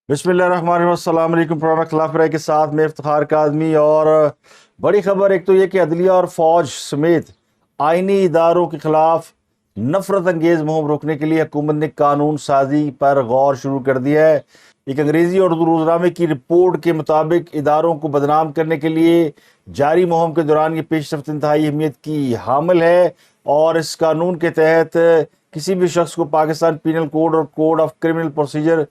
बिस्मिल्लाहिर्रहमानिर्रहीम। अस्सलाम वालेकुम। प्रोग्राम खिलाफ राय के साथ में इफ्तिखार काज़मी। और बड़ी खबर एक तो ये कि अदलिया और फ़ौज समेत आइनी इदारों के खिलाफ नफरत अंगेज़ मुहिम रोकने के लिए हुकूमत ने कानून साजी पर गौर शुरू कर दिया है। एक अंग्रेज़ी और रोज़नामे की रिपोर्ट के मुताबिक इदारों को बदनाम करने के लिए जारी मुहिम के दौरान ये पेशरफ्त इंतहाई अहमियत की हामिल है। और इस कानून के तहत किसी भी शख्स को पाकिस्तान पीनल कोड और कोड ऑफ क्रिमिनल प्रोसीजर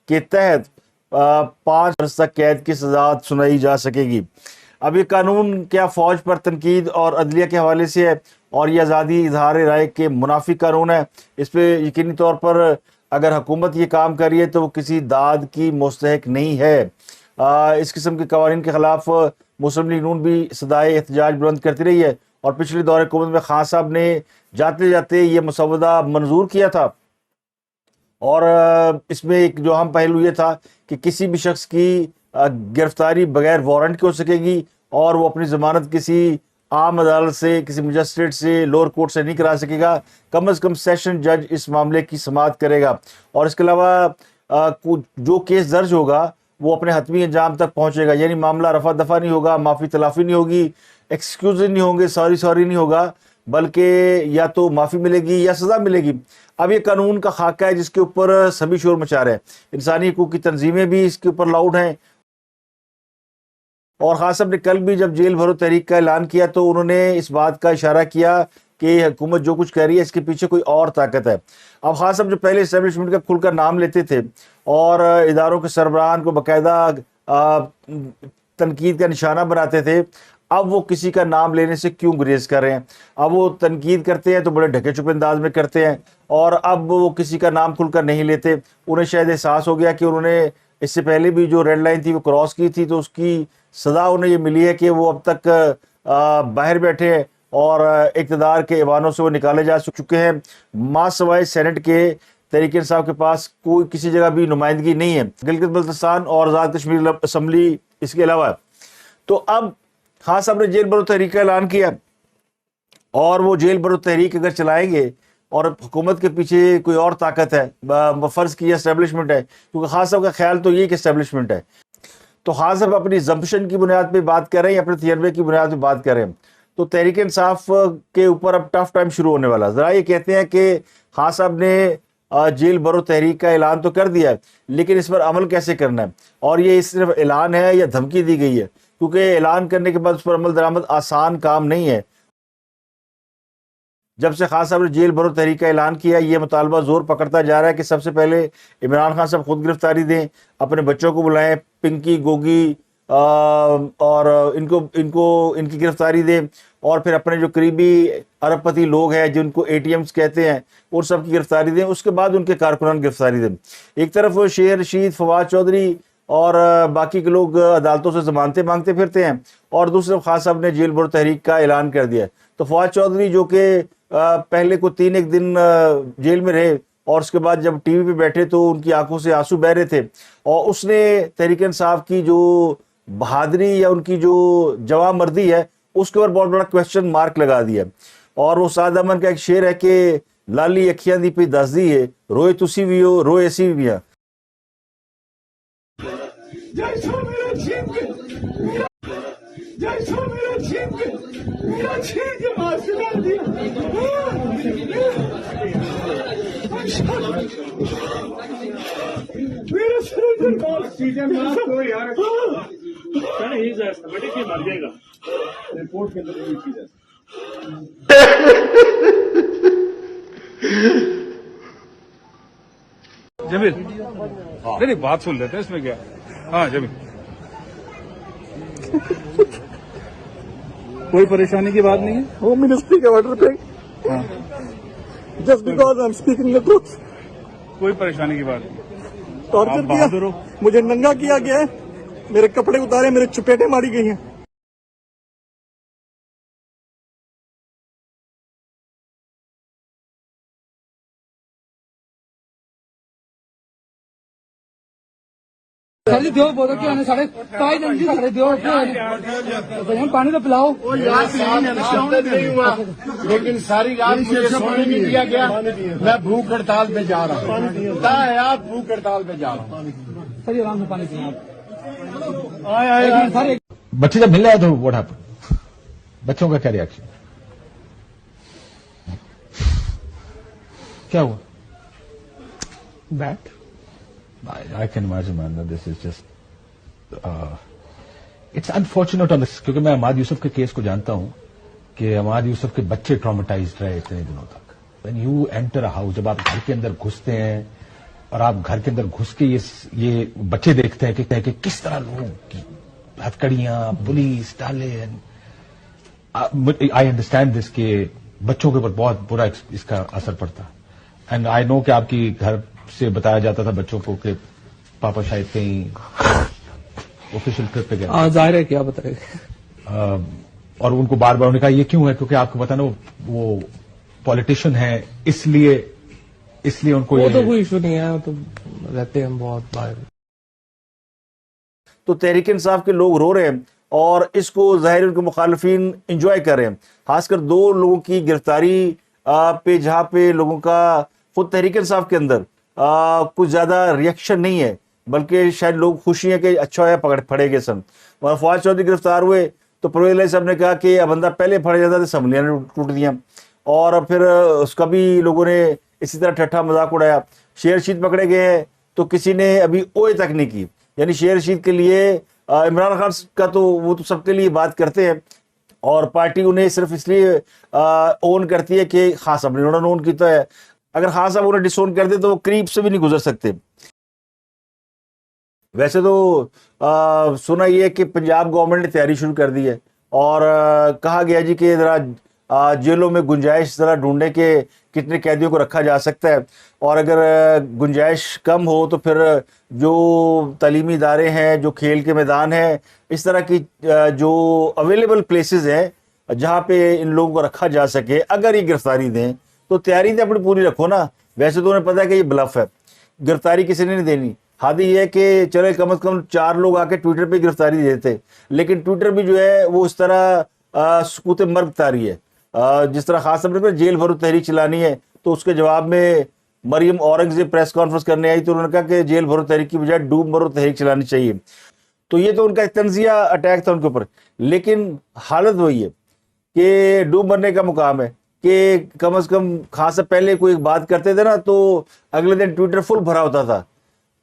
के तहत 5 वर्ष तक कैद की सजा सुनाई जा सकेगी। अब ये कानून क्या फ़ौज पर तनकीद और अदलिया के हवाले से है और ये आज़ादी इजहार राय के मुनाफी कानून है। इस पर यकीनी तौर पर अगर हुकूमत ये काम कर रही है तो वो किसी दाद की मुस्तहक नहीं है। इस किस्म के कवानीन के खिलाफ मुस्लिम लीग नून भी सदाए एहतजाज बुलंद करती रही है और पिछले दौरे हुकूमत में खान साहब ने जाते जाते ये मसवदा मंजूर किया था। और इसमें एक जो अहम पहलू ये था कि किसी भी शख्स की गिरफ्तारी बगैर वारंट की हो सकेगी और वो अपनी ज़मानत किसी आम अदालत से, किसी मजिस्ट्रेट से, लोअर कोर्ट से नहीं करा सकेगा। कम अज़ कम सेशन जज इस मामले की समाअत करेगा। और इसके अलावा जो केस दर्ज होगा वो अपने हतमी अंजाम तक पहुँचेगा, यानी मामला रफा दफा नहीं होगा, माफ़ी तलाफ़ी नहीं होगी, एक्सक्यूज़ नहीं होंगे, सॉरी नहीं होगा, बल्कि या तो माफ़ी मिलेगी या सज़ा मिलेगी। अब ये कानून का खाका है जिसके ऊपर सभी शोर मचा रहे हैं। इंसानी हकूक़ की तंजीमें भी इसके ऊपर लाउड हैं। और खान साहब ने कल भी जब जेल भरो तहरीक का ऐलान किया तो उन्होंने इस बात का इशारा किया कि हुकूमत जो कुछ कह रही है इसके पीछे कोई और ताकत है। अब खान साहब जो पहले इस्टेब्लिशमेंट का खुलकर नाम लेते थे और इदारों के सरबराहान को बाकायदा तनकीद का निशाना बनाते थे, अब वो किसी का नाम लेने से क्यों गुरेज कर रहे हैं। अब वो तनकीद करते हैं तो बड़े ढके छुपे अंदाज में करते हैं और अब वो किसी का नाम खुलकर नहीं लेते। उन्हें शायद एहसास हो गया कि उन्होंने इससे पहले भी जो रेड लाइन थी वो क्रॉस की थी, तो उसकी सज़ा उन्हें ये मिली है कि वो अब तक बाहर बैठे हैं और इक़्तिदार के ऐवानों से वो निकाले जा चुके हैं। मासवाए सेनेट के तहरीक इंसाफ के पास कोई किसी जगह भी नुमाइंदगी नहीं है, गिलगित बल्तिस्तान और आज़ाद कश्मीर असम्बली इसके अलावा। तो अब खान साहब ने जेल भरो तहरीक का ऐलान किया और वो जेल भरो तहरीक अगर चलाएंगे और हुकूमत के पीछे कोई और ताकत है, फ़र्ज़ की एस्टेब्लिशमेंट है, क्योंकि खान साहब का ख्याल तो ये कि एस्टेब्लिशमेंट है, तो खान साहब अपनी जम्पशन की बुनियाद पे बात कर रहे हैं, अपने तजर्बे की बुनियाद पे बात कर रहे हैं। तो तहरीक इंसाफ के ऊपर अब टफ टाइम शुरू होने वाला। ज़रा ये कहते हैं कि खान साहब ने जेल भरो तहरीक का ऐलान तो कर दिया है, लेकिन इस पर अमल कैसे करना है। और ये सिर्फ ऐलान है या धमकी दी गई है, क्योंकि ऐलान करने के बाद उस पर अमल दरामद आसान काम नहीं है। जब से खान साहब ने जेल भरो तहरीक का ऐलान किया, ये मुतालबा जोर पकड़ता जा रहा है कि सबसे पहले इमरान खान साहब खुद गिरफ्तारी दें, अपने बच्चों को बुलाएं, पिंकी, गोगी और इनकी गिरफ्तारी दें, और फिर अपने जो करीबी अरबपति लोग हैं जिनको ATMs कहते हैं उन सब की गिरफ्तारी दें। उसके बाद उनके कारकुनान गिरफ्तारी दें। एक तरफ शेर रशीद, फवाद चौधरी और बाकी के लोग अदालतों से ज़मानतें मांगते फिरते हैं और दूसरे खान साहब ने जेल भरो तहरीक का ऐलान कर दिया। तो फवाद चौधरी जो कि पहले को 3 दिन जेल में रहे और उसके बाद जब टीवी पे बैठे तो उनकी आंखों से आंसू बह रहे थे और उसने तहरीक इंसाफ की जो बहादुरी या उनकी जो जवामर्दी है उसके ऊपर बहुत बड़ा क्वेश्चन मार्क लगा दिया। और वो साद अमन का एक शेर है कि लाली अखियां दी पे दसदी है, रोए तुसी भी हो रोए असी भी हैं। रिपोर्ट के अंदर ये चीज है। जमील, नहीं बात सुन लेते हैं, इसमें क्या। हाँ जमील, कोई परेशानी की बात नहीं है। होम मिनिस्ट्री के ऑर्डर पे just because I am speaking the truth कोई परेशानी की बात नहीं। टॉर्चर आप बहादुर किया, हो। मुझे नंगा किया गया है, मेरे कपड़े उतारे, मेरे चपेटे मारी गई हैं। साढ़े दो बोलो कि आने साढ़े पाई जल्दी साढ़े दो भैया पानी तो पिलाओ। नहीं हुआ, लेकिन सारी रात मुझे सोने नहीं दिया गया। मैं भूख हड़ताल पे जा रहा हूँ, भूख हड़ताल पे जा रहा हूँ। सर ये आराम से पानी पिए आप। एक मिनट सर, एक बच्चे जब मिल रहे तो व्हाट हैपेंड? बच्चों का क्या रिएक्शन? क्या हुआ? Bat? I can imagine, man, that this is just it's unfortunate on this, क्योंकि मैं अमाद यूसुफ के केस को जानता हूं कि अमाद यूसुफ के बच्चे ट्रॉमेटाइज्ड रहे इतने दिनों तक। When you enter a house, जब आप घर के अंदर घुसते हैं और आप घर के अंदर घुस के ये बच्चे देखते हैं कि किस तरह लोग हथकड़ियां, पुलिस डाले, आई अंडरस्टैंड दिस कि बच्चों के ऊपर बहुत बुरा इसका असर पड़ता। एंड आई नो कि आपकी घर से बताया जाता था बच्चों को कि पापा शायद कहीं ऑफिशियल ट्रिप पे गए। जाहिर है, क्या बताए। और उनको बार बार उन्होंने कहा ये क्यों है, क्योंकि आपको पता ना वो पॉलिटिशियन है, इसलिए उनको वो तो कोई इशू नहीं है, तो रहते हैं बहुत बाहर। तो तहरीक इंसाफ के लोग रो रहे हैं और इसको ज़ाहिर उनके मुखालफिन इंजॉय कर रहे हैं। खासकर 2 लोगों की गिरफ्तारी पे, जहाँ पे लोगों का खुद तहरीक इंसाफ के अंदर कुछ ज़्यादा रिएक्शन नहीं है, बल्कि शायद लोग खुशी हैं कि अच्छा है पड़े गए सन। और फवाद चौधरी गिरफ्तार हुए तो परवेज़ इलाही साहब ने कहा कि अब बंदा पहले फड़े जाता तो असम्बलियाँ ने टूट दिया, और फिर उसका भी लोगों ने इसी तरह ठट्ठा मजाक उड़ाया। शेर रशीद पकड़े गए हैं तो किसी ने अभी ओए तक नहीं की, यानी शेर रशीद के लिए इमरान खान का तो वो तो सबके लिए बात करते हैं और पार्टी उन्हें सिर्फ इसलिए ओन करती है कि खान साहब ने उन्होंने ओन किया है। अगर खान साहब उन्हें डिसोन कर दे तो वो करीब से भी नहीं गुजर सकते। वैसे तो सुना ये कि पंजाब गवर्नमेंट ने तैयारी शुरू कर दी है और कहा गया जी कि ज़रा जेलों में गुंजाइश ज़रा ढूंढने के कितने कैदियों को रखा जा सकता है, और अगर गुंजाइश कम हो तो फिर जो तालीमी इदारे हैं, जो खेल के मैदान हैं, इस तरह की जो अवेलेबल प्लेसेस हैं जहाँ पे इन लोगों को रखा जा सके, अगर ये गिरफ्तारी दें तो तैयारी तो अपनी पूरी रखो ना। वैसे तो उन्हें पता है कि ये ब्लफ है, गिरफ्तारी किसी ने नहीं देनी। हादी ये है कि चले कम से कम 4 लोग आके ट्विटर पे गिरफ्तारी देते, लेकिन ट्विटर भी जो है वो इस तरह सुकूत मर्ग तारी है। जिस तरह खास तौर पर जेल भरो तहरीक चलानी है तो उसके जवाब में मरियम औरंगजेब प्रेस कॉन्फ्रेंस करने आई तो उन्होंने कहा कि जेल भरो तहरीक की बजाय डूब मरो तहरीक चलानी चाहिए। तो ये तो उनका एक तंजिया अटैक था उनके ऊपर, लेकिन हालत वही है कि डूब मरने का मुकाम है कि कम से कम खास से पहले कोई बात करते थे ना तो अगले दिन ट्विटर फुल भरा होता था।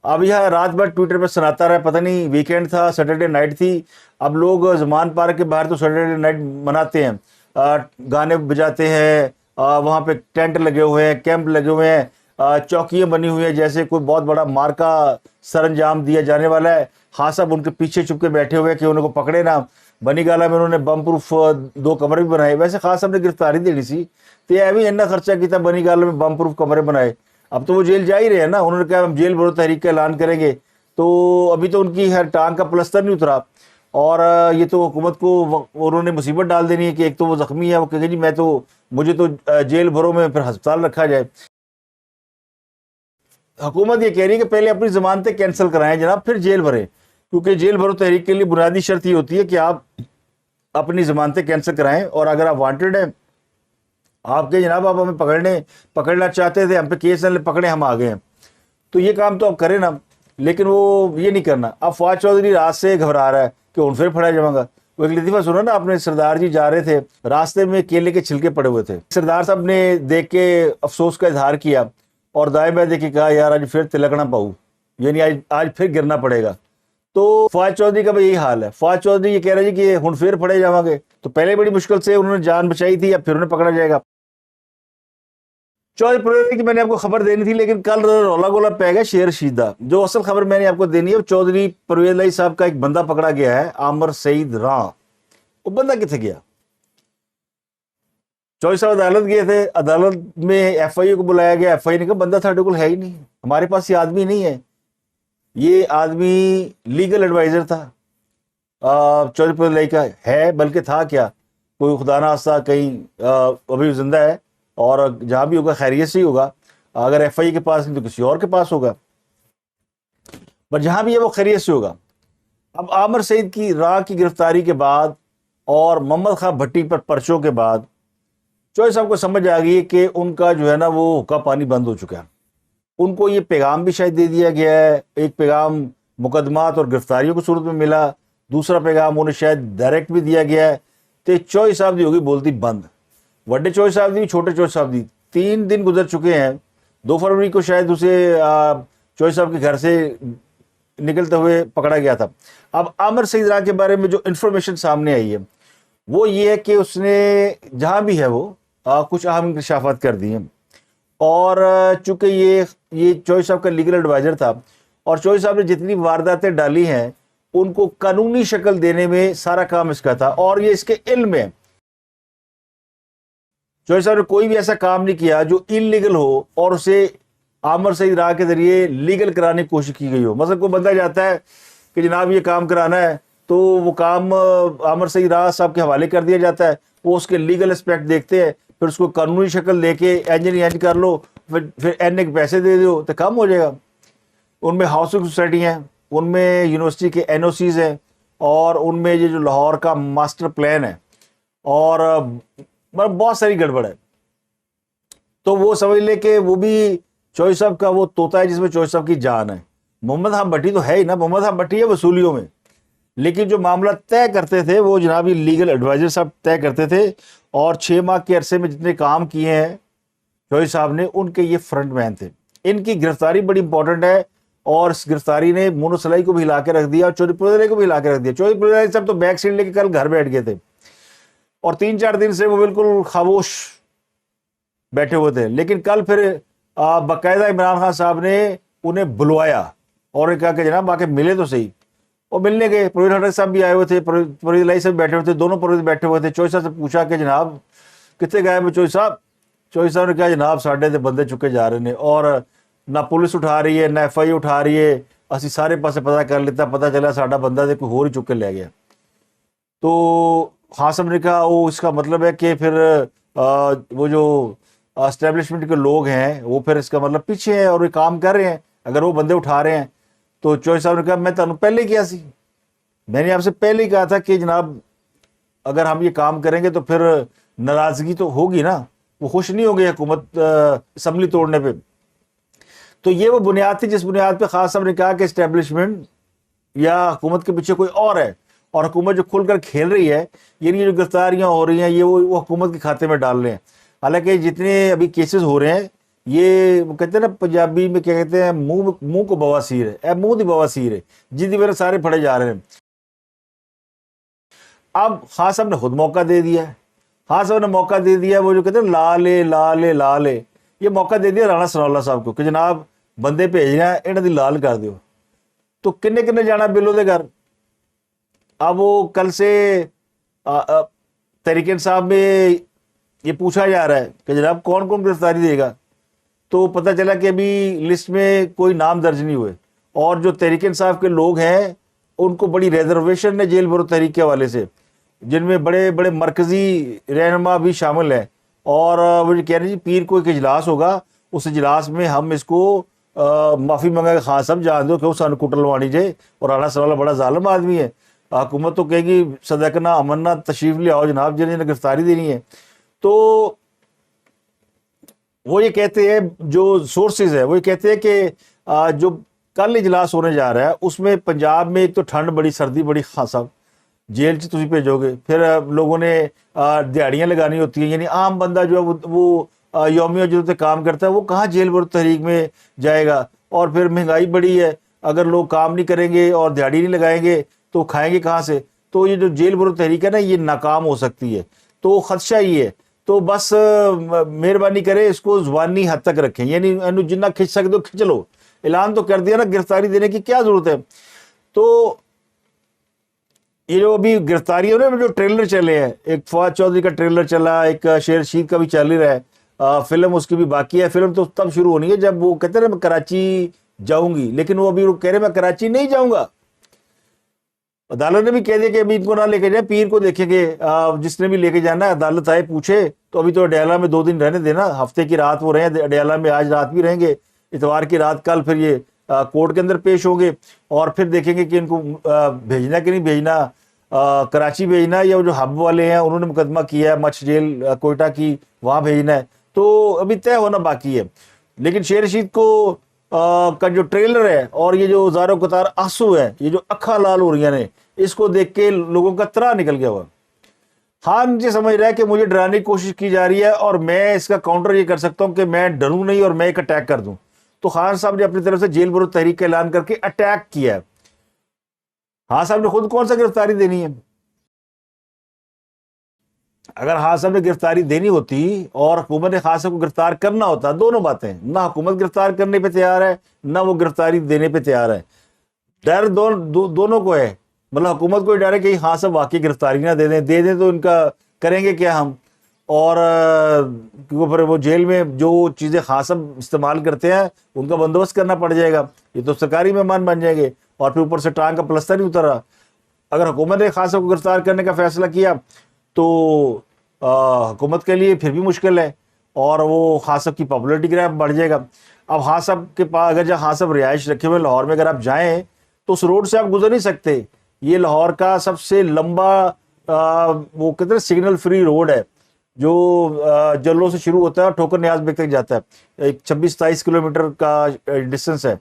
अब यह रात भर ट्विटर पर सुनाता रहा, पता नहीं वीकेंड था, सैटरडे नाइट थी। अब लोग जमान पार्क के बाहर तो सैटरडे नाइट मनाते हैं, गाने बजाते हैं, वहाँ पे टेंट लगे हुए हैं, कैंप लगे हुए हैं, चौकियाँ बनी हुई हैं, जैसे कोई बहुत बड़ा मार्का सरंजाम दिया जाने वाला है। हाँ साहब उनके पीछे चुप के बैठे हुए हैं कि उनको पकड़े ना। बनी गाला में उन्होंने बम प्रूफ 2 कमरे भी बनाए। वैसे खास साहब ने गिरफ्तारी देनी सी तो यह भी इन्ना खर्चा किया, बनी गाला में बम प्रूफ कमरे बनाए। अब तो वो जेल जा ही रहे हैं ना, उन्होंने कहा हम जेल भरो तहरीक का ऐलान करेंगे, तो अभी तो उनकी हर टांग का प्लस्तर नहीं उतरा। और ये तो हुकूमत को उन्होंने मुसीबत डाल देनी है कि एक तो वो जख्मी है, वो कहेंगे जी मुझे तो जेल भरो में फिर अस्पताल रखा जाए। हुकूमत ये कह रही है कि पहले अपनी जमानतें कैंसिल कराएं जनाब, फिर जेल भरें, क्योंकि जेल भरो तहरीक के लिए बुनियादी शर्त ये होती है कि आप अपनी जमानतें कैंसिल कराएं, और अगर आप वांटेड हैं, आपके जनाब आप हमें पकड़ना चाहते थे, हम पे केस न पकड़े, हम आ गए हैं, तो ये काम तो आप करें ना। लेकिन वो ये नहीं करना। अब फवाद चौधरी रात से घबरा रहा है कि उन फिर फड़ा जाऊंगा। वो एक लतीफ़ा सुना ना आपने, सरदार जी जा रहे थे, रास्ते में केले के छिलके पड़े हुए थे, सरदार साहब ने देख के अफसोस का इजहार किया और दाएं बाएं देख के कहा यार आज फिर तिलकना पाऊँ, यानी आज फिर गिरना पड़ेगा। तो फवाद चौधरी का भी यही हाल है। फवाद चौधरी ये कह रहे जी कि हुन फिर फड़े जावांगे, तो पहले बड़ी मुश्किल से उन्होंने जान बचाई थी, अब फिर उन्हें पकड़ा जाएगा। चौधरी परवेज की मैंने आपको खबर देनी थी, लेकिन कल रौला गोला पै गया शेर रशीदा। जो असल खबर मैंने आपको देनी है, चौधरी परवेज इलाही साहब का एक बंदा पकड़ा गया है, आमर सईद रां। वो बंदा कितने गया? चौधरी साहब अदालत गए थे, अदालत में FIA को बुलाया गया, FIA ने कहा बंदा साढ़े को है ही नहीं, हमारे पास ये आदमी नहीं है। ये आदमी लीगल एडवाइजर था चौधरी परवेज इलाही का, है बल्कि था क्या, कोई खुदा ना खास्ता कहीं अभी जिंदा है, और जहां भी होगा खैरियत से ही होगा। अगर FIA के पास नहीं तो किसी और के पास होगा, पर जहां भी है वो खैरियत से होगा। अब आमर सईद की राह की गिरफ्तारी के बाद और मोहम्मद खां भट्टी पर पर्चों के बाद चौधरी साहब को समझ आ गई कि उनका जो है ना वो हुक्का पानी बंद हो चुका है। उनको ये पैगाम भी शायद दे दिया गया है, एक पैगाम मुकदमात और गिरफ्तारियों की सूरत में मिला। दूसरा पैगाम उन्हें शायद डायरेक्ट भी दिया गया है। तो चौधरी साहब की होगी बोलती बंद, बड़े चौधरी साहब की, छोटे चौधरी साहब की। 3 दिन गुजर चुके हैं। 2 फरवरी को शायद उसे चौधरी साहब के घर से निकलते हुए पकड़ा गया था। अब आमिर सईद राह के बारे में जो इन्फॉर्मेशन सामने आई है वो ये है कि उसने जहाँ भी है वो कुछ अहम इंकशाफात कर दिए। और चूंकि ये चौधरी साहब का लीगल एडवाइजर था और चौधरी साहब ने जितनी वारदातें डाली हैं उनको कानूनी शक्ल देने में सारा काम इसका था और ये इसके इल्म में। चौधरी साहब ने कोई भी ऐसा काम नहीं किया जो इलीगल हो और उसे आमिर सईद राह के जरिए लीगल कराने की कोशिश की गई हो। मतलब कोई बंदा जाता है कि जनाब ये काम कराना है तो वो काम आमिर सईद राह साहब के हवाले कर दिया जाता है। वो उसके लीगल एस्पेक्ट देखते हैं, फिर उसको कानूनी शक्ल देके इंज कर लो, फिर एन के पैसे दे दो तो काम हो जाएगा। उनमें हाउसिंग सोसाइटी हैं, उनमें यूनिवर्सिटी के NOCs हैं और उनमें ये जो लाहौर का मास्टर प्लान है और मतलब बहुत सारी गड़बड़ है। तो वो समझ ले कि वो भी चौधरी साहब का वो तोता है जिसमें चौधरी साहब की जान है। मोहम्मद हाम भट्टी तो है ही ना, मोहम्मद हाम भट्टी है वसूलियों में, लेकिन जो मामला तय करते थे वो जनाब ये लीगल एडवाइजर साहब तय करते थे। और 6 माह के अरसे में जितने काम किए हैं चौधरी साहब ने उनके ये फ्रंट मैन थे। इनकी गिरफ्तारी बड़ी इंपॉर्टेंट है और इस गिरफ्तारी ने मोनू सलाई को भी हिला के रख दिया और चौधरी पुरजलाई को भी हिला के रख दिया। चौधरी पुरजलाई साहब तो बैक सीट लेके कल घर बैठ गए थे और 3-4 दिन से वो बिल्कुल खामोश बैठे हुए थे, लेकिन कल फिर बाकायदा इमरान खान साहब ने उन्हें बुलवाया और कहा कि जनाब आके मिले तो सही। और मिलने गए। परवेज हटक साहब भी आए हुए थे, परवेज लाई साहब बैठे हुए थे, दोनों परवेज बैठे हुए थे। चौधरी साहब से पूछा कि जनाब कितने गए में चौधरी साहब? चौधरी साहब ने कहा जनाब साढ़े तो बंदे चुके जा रहे हैं और ना पुलिस उठा रही है ना FI उठा रही है, असी सारे पासे पता कर लेता, पता चला साडा बंदा तो कोई होर ही चुक के ले गया। तो हाँ साहब ने कहा वो इसका मतलब है कि फिर वो जो एस्टेब्लिशमेंट के लोग हैं वो फिर इसका मतलब पीछे हैं और ये काम कर रहे हैं अगर वो बंदे उठा रहे हैं। तो चौधरी साहब ने कहा मैं तुम पहले किया सी, मैंने आपसे पहले ही कहा था कि जनाब अगर हम ये काम करेंगे तो फिर नाराजगी तो होगी ना, वो खुश नहीं होंगे हुकूमत असम्बली तोड़ने पे। तो ये वो बुनियाद थी जिस बुनियाद पे खास साहब ने कहा कि एस्टेब्लिशमेंट या हुकूमत के पीछे कोई और है और हुकूमत जो खुलकर खेल रही है, ये जो गिरफ्तारियां हो रही हैं ये वो हुकूमत के खाते में डाल रहे हैं। हालांकि जितने अभी केसेस हो रहे हैं ये वो कहते हैं ना पंजाबी में क्या कहते हैं, मुंह को बवासीर है, मुंह की बवासीर है, जिंदी मेरे सारे फड़े जा रहे हैं। अब खास साहब ने खुद मौका दे दिया है, खास साहब ने मौका दे दिया, वो जो कहते हैं ला ले ये मौका दे दिया राणा सनाउल्लाह साहब को कि जनाब बंदे भेजना है इन्हों की लाल कर दो। तो किन्ने जाना बिलो के घर। अब वो कल से तहरीक इंसाफ में ये पूछा जा रहा है कि जनाब कौन कौन गिरफ्तारी देगा। तो पता चला कि अभी लिस्ट में कोई नाम दर्ज नहीं हुए और जो तहरीक इंसाफ के लोग हैं उनको बड़ी रिजर्वेशन है जेल भरो तहरीक के हवाले से, जिनमें बड़े बड़े मरकजी रहनुमा भी शामिल हैं। और वो कह रहे हैं जी पीर को एक इजलास होगा, उस इजलास में हम इसको माफ़ी मंगा खान साहब जान दो क्यों सानू कुट लवानी जे। और राणा सनाउल्लाह बड़ा जालिम आदमी है, हुकूमत तो कहेगी सदकना अमन्ना तशरीफ ले आओ जनाब जिन्हें गिरफ्तारी देनी है। तो वो ये कहते हैं जो सोर्सेज है वो ये कहते हैं कि जो कल इजलास होने जा रहा है उसमें पंजाब में एक तो ठंड बड़ी सर्दी बड़ी, खान साहब जेल च तुम भेजोगे, फिर लोगों ने दिहाड़ियाँ लगानी होती हैं, यानी आम बंदा जो है वो यौमिया जो काम करता है वो कहाँ जेल भरो तहरीक में जाएगा। और फिर महंगाई बड़ी है, अगर लोग काम नहीं करेंगे और दिहाड़ी नहीं लगाएंगे तो खाएंगे कहाँ से। तो ये जो जेल भरो तहरीक है ना ये नाकाम हो सकती है, तो खदशा ये है। तो बस मेहरबानी करें इसको जुबानी हद तक रखें, यानी इन्हू जिन्ना खिंच सकते हो खिंच लो। ऐलान तो कर दिया ना, गिरफ्तारी देने की क्या जरूरत है। तो ये जो अभी गिरफ्तारियों में जो ट्रेलर चले हैं, एक फवाद चौधरी का ट्रेलर चला, एक शेर रशीद का भी चल ही रहा है, फिल्म उसकी भी बाकी है। फिल्म तो तब शुरू होनी है जब वो कहते हैं ना मैं कराची जाऊंगी, लेकिन वो अभी कह रहे मैं कराची नहीं जाऊंगा। अदालत ने भी कह दिया कि अभी इनको ना लेके जाए, पीर को देखेंगे, जिसने भी लेके जाना है अदालत आए पूछे। तो अभी तो अडयाला में 2 दिन रहने देना, हफ्ते की रात वो रहे अडयाला में, आज रात भी रहेंगे, इतवार की रात, कल फिर ये कोर्ट के अंदर पेश होंगे और फिर देखेंगे कि इनको भेजना कि नहीं भेजना, कराची भेजना या वो जो हब वाले हैं उन्होंने मुकदमा किया है मछ जेल कोयटा की, वहाँ भेजना है। तो अभी तय होना बाकी है। लेकिन शेर रशीद को کا جو ٹریلر ہے اور یہ جو زارو قطار آنسو ہے, یہ جو اکھا لال ہو رہی ہیں, اس کو دیکھ کے لوگوں کا ترا نکل گیا ہوا. خان جی سمجھ رہا ہے کہ مجھے ڈرانے کی کوشش کی جا رہی ہے اور میں اس کا کاؤنٹر یہ کر سکتا ہوں کہ میں ڈروں نہیں اور میں ایک اٹیک کر دوں. تو خان صاحب نے اپنی طرف سے جیل برو تحریک کا اعلان کر کے اٹیک کیا ہے. خان صاحب نے خود کون سا گرفتاری دینی ہے؟ اگر خان صاحب نے گرفتاری دینی ہوتی اور حکومت نے خان صاحب کو گرفتار کرنا ہوتا, دونوں باتیں, نہ حکومت گرفتار کرنے پہ تیار ہے نہ وہ گرفتاری دینے پہ تیار ہے. ڈر دونوں کو ہے. مطلب حکومت کو ڈر ہے کہ خان صاحب واقعی گرفتاری نہ دے دیں تو ان کا کریں گے کیا ہم, اور کیونکہ پھر وہ جیل میں جو چیزیں خان صاحب استعمال کرتے ہیں ان کا بندوبست کرنا پڑ جائے گا. یہ تو سرکاری مہمان بن جائیں گے اور پھر اوپر سے ٹانگ کا پلستر نہیں اتر رہا. اگر حکومت نے خان صاحب کو گرفتار کرنے کا فیصلہ کیا تو حکومت کے لیے پھر بھی مشکل ہے اور وہ خان صاحب کی پاپولرٹی گراف بڑھ جائے گا. اب خان صاحب کے پاس اگر جہاں خان صاحب رہائش رکھے ہوئے لاہور میں اگر آپ جائیں تو اس روڈ سے آپ گزر نہیں سکتے. یہ لاہور کا سب سے لمبا وہ کہتے ہیں سگنل فری روڈ ہے جو جلوں سے شروع ہوتا ہے اور ٹھوکر نیاز بیگ تک جاتا ہے. ایک 26-27 کلومیٹر کا ڈسٹینس ہے.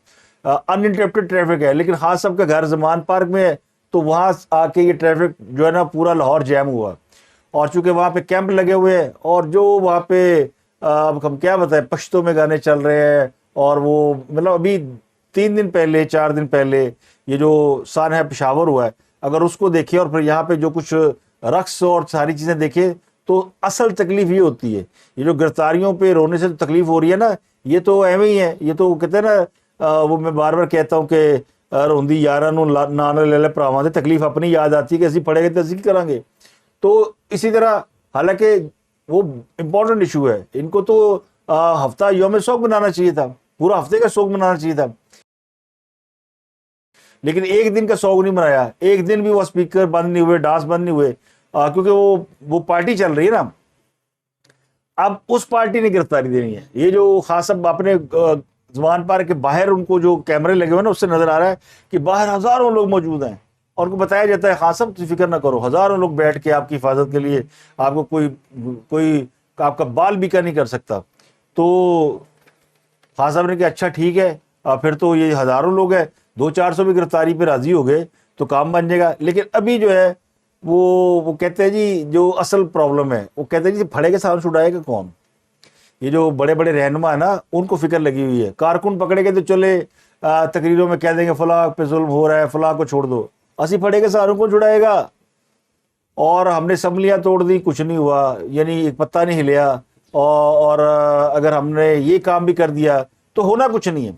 ان انٹرپٹڈ ٹریفک ہے. لیکن خان صاحب کا گھر زمان پارک میں ہے تو وہاں آ کے یہ ٹریفک جو ہے نا پورا لاہور جیم ہوا. اور چونکہ وہاں پہ کیمپ لگے ہوئے ہیں اور جو وہاں پہ اب ہم کیا بتائیں پشتوں میں گانے چل رہے ہیں, اور وہ مطلب ابھی 3 دن پہلے 4 دن پہلے یہ جو سانحہ پشاور ہوا ہے, اگر اس کو دیکھیں اور پھر یہاں پہ جو کچھ رقص اور ساری چیزیں دیکھیں تو اصل تکلیف یہ ہوتی ہے. یہ جو گرفتاریوں پہ رونے سے تکلیف ہو رہی ہے نا, یہ تو ایویں ہی ہے. یہ تو کہتے ہیں نا, وہ میں بار بار کہتا ہوں کہ روندی یاراں نوں نان لے لے پراواں دے, تکلیف اپنی یاد آتی ہے کہ اسی پڑھے گے تو اسی کی کریں گے. تو اسی طرح حالانکہ وہ امپورٹنٹ ایشو ہے, ان کو تو ہفتہ یوم سوگ منانا چاہیے تھا, پورا ہفتے کا سوگ منانا چاہیے تھا, لیکن ایک دن کا سوگ نہیں منایا. ایک دن بھی وہ اسپیکر بند نہیں ہوئے, ڈانس بند نہیں ہوئے, کیونکہ وہ پارٹی چل رہی ہے نا. اب اس پارٹی نے گرفتاری دینی ہے. یہ جو خان صاحب اپنے زمان پارک کے باہر ان کو جو کیمرے لگے ہوئے نا, اس سے نظر آ رہا ہے کہ باہر ہزاروں لوگ موجود ہیں اور ان کو بتایا جاتا ہے خان صاحب فکر نہ کرو, ہزاروں لوگ بیٹھ کے آپ کی حفاظت کے لیے, آپ کو کوئی آپ کا بال بیکا نہیں کر سکتا. تو خان صاحب نے کہا اچھا ٹھیک ہے, پھر تو یہ ہزاروں لوگ ہیں, 200-400 بھی گرفتاری پہ راضی ہو گئے تو کام بن جائے گا. لیکن ابھی جو ہے وہ کہتے ہیں جی جو اصل پرابلم ہے, وہ کہتے ہیں جی پھڑے کے ساتھ چھڑائے گا کون. یہ جو بڑے بڑے رہنما ہے نا, ان کو فکر لگی ہوئی ہے. کارکن پکڑے گے تو چلے تقریروں میں کہہ دیں گے فلاں پہ ظلم ہو رہا ہے, فلاں کو چھوڑ دو. اسی پھڑے کے ساروں کو چھڑائے گا. اور ہم نے اسمبلیاں توڑ دی, کچھ نہیں ہوا, یعنی ایک پتہ نہیں ہلیا. اور اگر ہم نے یہ کام بھی کر دیا تو ہونا کچھ نہیں ہے.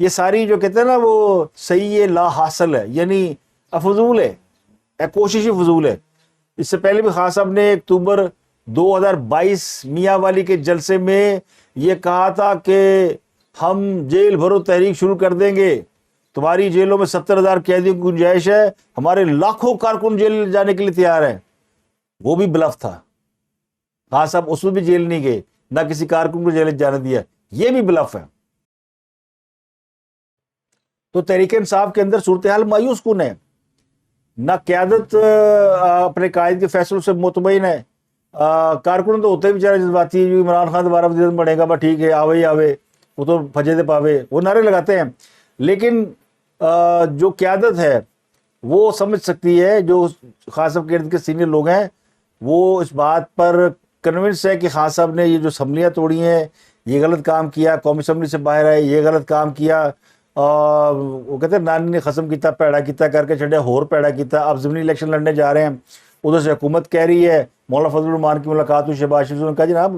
یہ ساری جو کہتے ہیں نا وہ صحیح لا حاصل ہے, یعنی فضول ہے, کوشش ہی فضول ہے. اس سے پہلے بھی خان صاحب نے اکتوبر 2022 میاں والی کے جلسے میں یہ کہا تھا کہ ہم جیل بھرو تحریک شروع کر دیں گے, تمہاری جیلوں میں 70,000 قیدیوں کی گنجائش ہے, ہمارے لاکھوں کارکن جیل جانے کے لیے تیار ہیں. وہ بھی بلف تھا. خان صاحب اس میں بھی جیل نہیں گئے, نہ کسی کارکن کو جیل جانے دیا, یہ بھی بلف ہے. تو تحریک انصاف کے اندر صورتحال مایوس کن ہے. نہ قیادت اپنے قائد کے فیصلوں سے مطمئن ہے. کارکن تو ہوتے ہی بیچارے جذباتی, عمران خان دوبارہ وزیر بڑھے گا, بس ٹھیک ہے آوے ہی آوے, وہ تو پھجے دے پاوے, وہ نعرے لگاتے ہیں. لیکن جو قیادت ہے وہ سمجھ سکتی ہے, جو خان صاحب کے ارد کے سینئر لوگ ہیں وہ اس بات پر کنونس ہے کہ خان صاحب نے یہ جو اسمبلیاں توڑی ہیں یہ غلط کام کیا, قومی اسمبلی سے باہر آئے یہ غلط کام کیا. وہ کہتے ہیں نانی نے خصم کیتا پیڑا کیتا کر کے چھڑیا ہور پیڑا کیتا. اب ضمنی الیکشن لڑنے جا رہے ہیں, ادھر سے حکومت کہہ رہی ہے, مولانا فضل الرحمان کی ملاقات ہوئی شہباز شریف نے کہا جناب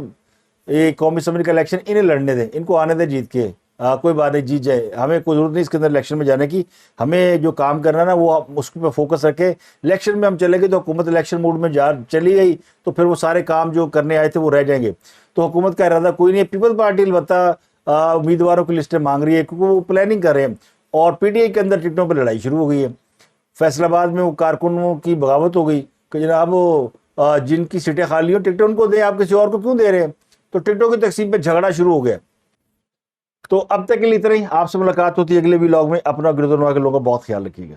یہ قومی اسمبلی کا الیکشن انہیں لڑنے دیں, ان کو آنے دیں جیت کے, کوئی بات نہیں جیت جائے, ہمیں کوئی ضرورت نہیں اس کے اندر الیکشن میں جانے کی. ہمیں جو کام کرنا ہے نا وہ اس پہ فوکس رکھے. الیکشن میں ہم چلے گئے تو حکومت الیکشن موڈ میں چلی گئی تو پھر وہ سارے کام جو کرنے آئے تھے وہ رہ جائیں گے. تو حکومت کا ارادہ کوئی نہیں ہے. پیپلز پارٹی البتہ امیدواروں کی لسٹیں مانگ رہی ہے کیونکہ وہ پلاننگ کر رہے ہیں, اور پی ٹی آئی کے اندر ٹکٹوں پہ لڑائی شروع ہو گئی ہے. فیصل آباد میں وہ کارکنوں کی بغاوت ہو گئی کہ جناب وہ جن کی سیٹیں خالی ہوں ٹکٹیں ان کو دیں, آپ کسی اور کو کیوں دے رہے ہیں. تو ٹکٹوں کی تقسیم پہ جھگڑا شروع ہو گیا. تو اب تک کے لیے اتنا ہی. آپ سے ملاقات ہوتی ہے اگلے ولاگ میں. اپنا گرد و نواح کے لوگوں کا بہت خیال رکھیے گا.